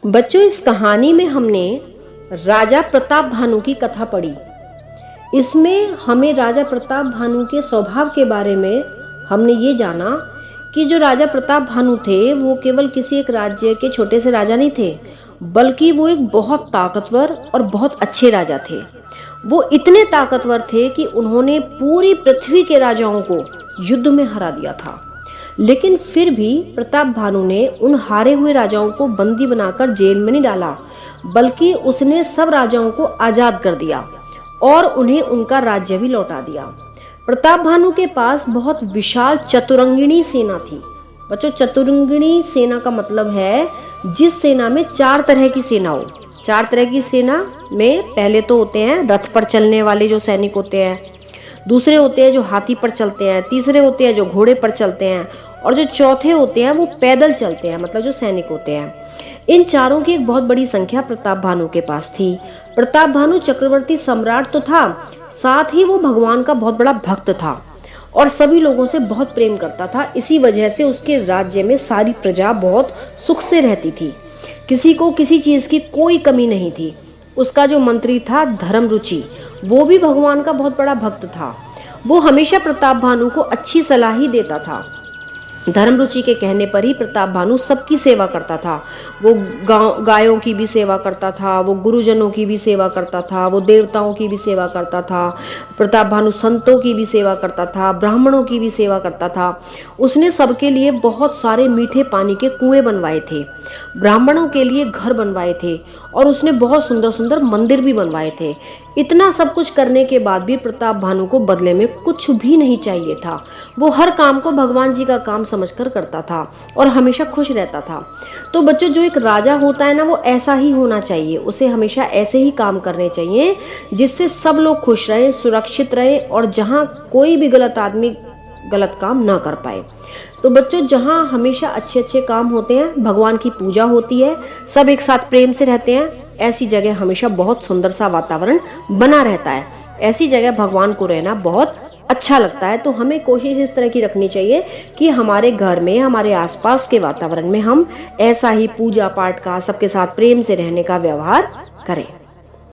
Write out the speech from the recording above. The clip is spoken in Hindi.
बच्चों, इस कहानी में हमने राजा प्रताप भानु की कथा पढ़ी। इसमें हमें राजा प्रताप भानु के स्वभाव के बारे में हमने ये जाना कि जो राजा प्रताप भानु थे वो केवल किसी एक राज्य के छोटे से राजा नहीं थे, बल्कि वो एक बहुत ताकतवर और बहुत अच्छे राजा थे। वो इतने ताकतवर थे कि उन्होंने पूरी पृथ्वी के राजाओं को युद्ध में हरा दिया था। लेकिन फिर भी प्रताप भानु ने उन हारे हुए राजाओं को बंदी बनाकर जेल में नहीं डाला, बल्कि उसने सब राजाओं को आजाद कर दिया और उन्हें उनका राज्य भी लौटा दिया। प्रताप भानु के पास बहुत विशाल चतुरंगिणी सेना थी। बच्चों, चतुरंगिणी सेना का मतलब है जिस सेना में 4 तरह की सेना हो। 4 तरह की सेना में पहले तो होते हैं रथ पर चलने वाले जो सैनिक होते हैं, दूसरे होते हैं जो हाथी पर चलते हैं, तीसरे होते हैं जो घोड़े पर चलते हैं, और जो चौथे होते हैं वो पैदल चलते हैं, मतलब जो सैनिक होते हैं। इन चारों की एक बहुत बड़ी संख्या प्रताप भानु के पास थी। प्रताप भानु चक्रवर्ती सम्राट तो था, साथ ही वो भगवान का बहुत बड़ा भक्त था और सभी लोगों से बहुत प्रेम करता था। इसी वजह से उसके राज्य में सारी प्रजा बहुत सुख से रहती थी, किसी को किसी चीज की कोई कमी नहीं थी। उसका जो मंत्री था धर्मरुचि, वो भी भगवान का बहुत बड़ा भक्त था। वो हमेशा प्रताप भानु को अच्छी सलाह ही देता था। धर्मरुचि के कहने पर ही प्रताप भानु सबकी सेवा करता था। वो गायों की भी सेवा करता था, वो गुरुजनों की भी सेवा करता था, वो देवताओं की भी सेवा करता था। प्रताप भानु संतों की भी सेवा करता था, ब्राह्मणों की भी सेवा करता था। उसने सबके लिए बहुत सारे मीठे पानी के कुएं बनवाए थे, ब्राह्मणों के लिए घर बनवाए थे और उसने बहुत सुंदर सुंदर मंदिर भी बनवाए थे। इतना सब कुछ करने के बाद भी प्रताप भानु को बदले में कुछ भी नहीं चाहिए था। वो हर काम को भगवान जी का काम समझकर करता था और हमेशा खुश रहता था। तो बच्चों, जो एक राजा होता है ना, वो ऐसा ही होना चाहिए। उसे हमेशा ऐसे ही काम करने चाहिए जिससे सब लोग खुश रहें, सुरक्षित रहें और जहाँ कोई भी गलत आदमी गलत काम ना कर पाए। तो बच्चों, जहाँ हमेशा अच्छे अच्छे काम होते हैं, भगवान की पूजा होती है, सब एक साथ प्रेम से रहते हैं, ऐसी जगह हमेशा बहुत सुंदर सा वातावरण बना रहता है। ऐसी जगह भगवान को रहना बहुत अच्छा लगता है। तो हमें कोशिश इस तरह की रखनी चाहिए कि हमारे घर में, हमारे आसपास के वातावरण में हम ऐसा ही पूजा पाठ का, सबके साथ प्रेम से रहने का व्यवहार करें।